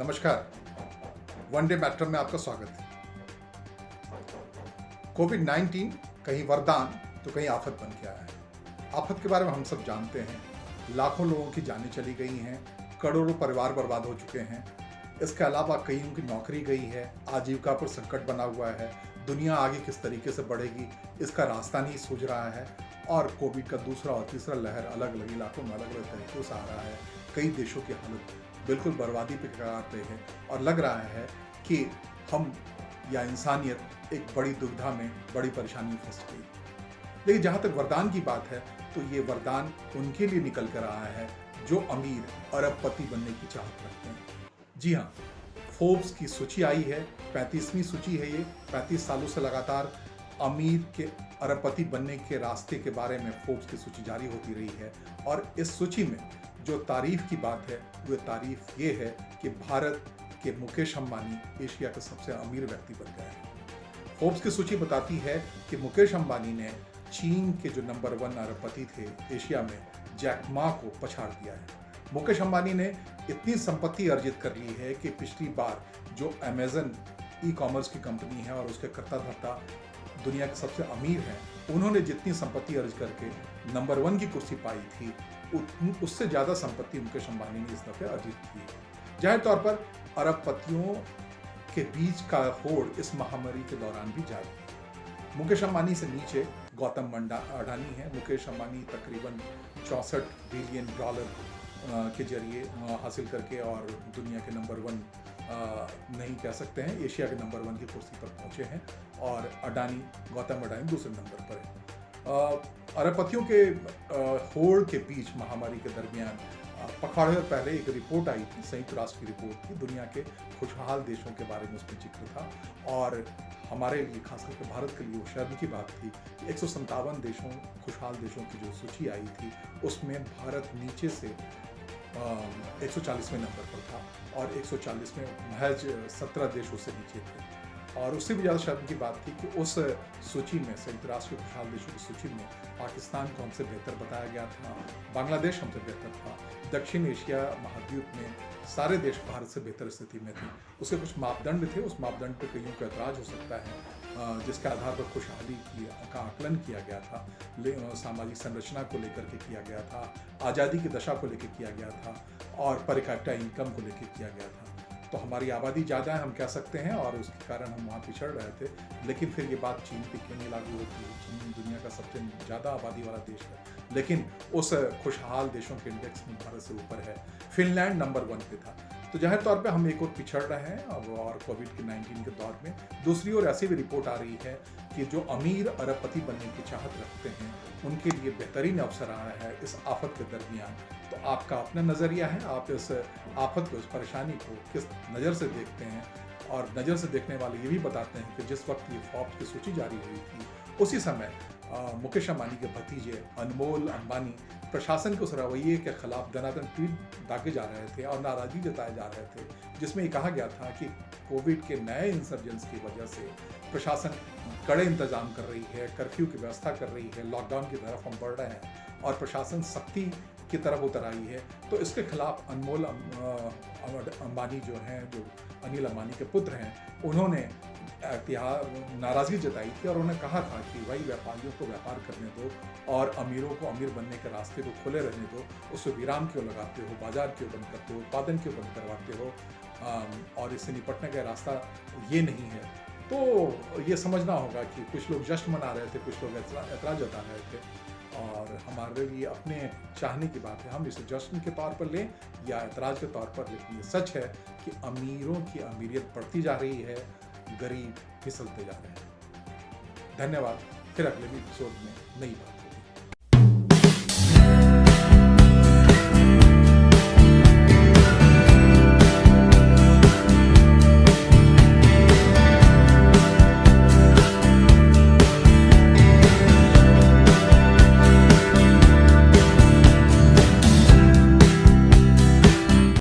नमस्कार। One day matter में आपका स्वागत है। कोविड-19 कहीं वरदान तो कहीं आफत बन के आया है। आफत के बारे में हम सब जानते हैं। लाखों लोगों की जानें चली गई हैं, करोड़ों परिवार बर्बाद हो चुके हैं। इसके अलावा कईयों की नौकरी गई है, आजीविका पर संकट बना हुआ है। दुनिया आगे किस तरीके से बढ़ेगी इसका रास्ता नहीं सूझ रहा है। और कोविड का दूसरा और तीसरा लहर अलग अलग इलाकों में अलग अलग तरीक़ों से आ रहा है। कई देशों की हालत बिल्कुल बर्बादी पे कगार पे है और लग रहा है कि हम या इंसानियत एक बड़ी दुविधा में, बड़ी परेशानी में फंस गई। लेकिन जहाँ तक वरदान की बात है तो ये वरदान उनके लिए निकल कर आया है जो अमीर अरबपति बनने की चाहत रखते हैं। जी हाँ, फोर्ब्स की सूची आई है, 35वीं सूची है ये। 35 सालों से लगातार अमीर के अरबपति बनने के रास्ते के बारे में फोर्ब्स की सूची जारी होती रही है। और इस सूची में जो तारीफ की बात है वो तारीफ ये है कि भारत के मुकेश अंबानी एशिया के सबसे अमीर व्यक्ति बन गए हैं। फोर्ब्स की सूची बताती है कि मुकेश अंबानी ने चीन के जो नंबर 1 अरबपति थे एशिया में, जैक मा को पछाड़ दिया है। मुकेश अंबानी ने इतनी संपत्ति अर्जित कर ली है कि पिछली बार जो अमेजन ई-कॉमर्स की कंपनी है और उसके कर्ता धर्ता दुनिया के सबसे अमीर हैं, उन्होंने जितनी संपत्ति अर्ज करके नंबर 1 की कुर्सी पाई थी उससे ज़्यादा संपत्ति मुकेश अंबानी ने इस दफे अर्जित की। जाहिर तौर पर अरबपतियों के बीच का होड़ इस महामारी के दौरान भी जारी है। मुकेश अंबानी से नीचे गौतम अडानी है। मुकेश अंबानी तकरीबन $64 बिलियन के जरिए हासिल करके और दुनिया के नंबर 1 नहीं कह सकते हैं, एशिया के नंबर 1 की कुर्सी पर पहुंचे हैं। और गौतम अडानी दूसरे नंबर पर है। अरबपतियों के होड़ के बीच महामारी के दरमियान पखवाड़े पहले एक रिपोर्ट आई थी, संयुक्त राष्ट्र की रिपोर्ट थी, दुनिया के खुशहाल देशों के बारे में उसमें जिक्र था। और हमारे लिए, खास करके भारत के लिए वो शर्म की बात थी कि 157 देशों, खुशहाल देशों की जो सूची आई थी उसमें भारत नीचे से 140वें नंबर पर था और 140 में महज 17 देशों से नीचे थे। और उससे भी ज़्यादा शर्म की बात थी कि उस सूची में, संयुक्त राष्ट्र के खुशहाल देशों की सूची में, पाकिस्तान को हमसे बेहतर बताया गया था, बांग्लादेश हमसे बेहतर था, दक्षिण एशिया महाद्वीप में सारे देश भारत से बेहतर स्थिति में थे। उसके कुछ मापदंड थे, उस मापदंड पर कईयों का ऐतराज़ हो सकता है, जिसके आधार पर खुशहाली का आकलन किया गया था, सामाजिक संरचना को लेकर के किया गया था, आज़ादी की दशा को लेकर किया गया था और पर कैपिटा इनकम को लेकर किया गया था। तो हमारी आबादी ज़्यादा है, हम कह सकते हैं, और उसके कारण हम वहाँ पिछड़ रहे थे। लेकिन फिर ये बात चीन पे क्यों नहीं लागू होती है? चीन दुनिया का सबसे ज़्यादा आबादी वाला देश है, लेकिन उस खुशहाल देशों के इंडेक्स में भारत से ऊपर है। फिनलैंड नंबर 1 पे था। तो जाहिर तौर पे हम एक और पिछड़ रहे हैं और कोविड-19 के दौर में। दूसरी ओर ऐसी भी रिपोर्ट आ रही है कि जो अमीर अरबपति बनने की चाहत रखते हैं उनके लिए बेहतरीन अवसर आ रहा है इस आफत के दरमियान। तो आपका अपना नज़रिया है, आप इस आफत को, इस परेशानी को किस नज़र से देखते हैं? और नज़र से देखने वाले ये भी बताते हैं कि जिस वक्त ये फोर्ब्स की सूची जारी हुई थी उसी समय मुकेश अंबानी के भतीजे अनमोल अंबानी प्रशासन के उस रवैये के खिलाफ दनादन ट्वीट दागे जा रहे थे और नाराज़गी जताए जा रहे थे, जिसमें ये कहा गया था कि कोविड के नए इंसर्जेंस की वजह से प्रशासन कड़े इंतजाम कर रही है, कर्फ्यू की व्यवस्था कर रही है, लॉकडाउन की तरफ हम बढ़ रहे हैं और प्रशासन सख्ती की तरफ उतर आई है। तो इसके खिलाफ अनमोल अंबानी जो हैं, जो अनिल अंबानी के पुत्र हैं, उन्होंने नाराज़गी जताई थी और उन्होंने कहा था कि भाई व्यापारियों को व्यापार करने दो और अमीरों को अमीर बनने के रास्ते को खुले रहने दो, उससे विराम क्यों लगाते हो, बाजार क्यों बंद करते हो, उत्पादन क्यों बंद करवाते हो, और इससे निपटने का रास्ता ये नहीं है। तो ये समझना होगा कि कुछ लोग जश्न मना रहे थे, कुछ लोग ऐतराज़ जता रहे थे और हमारे लिए अपने चाहने की बात है, हम इसे जश्न के तौर पर लें या ऐतराज़ के तौर पर। लेकिन ये सच है कि अमीरों की अमीरियत बढ़ती जा रही है, गरीब फिसलते जा रहे हैं। धन्यवाद। फिर अगले एपिसोड में नई बात।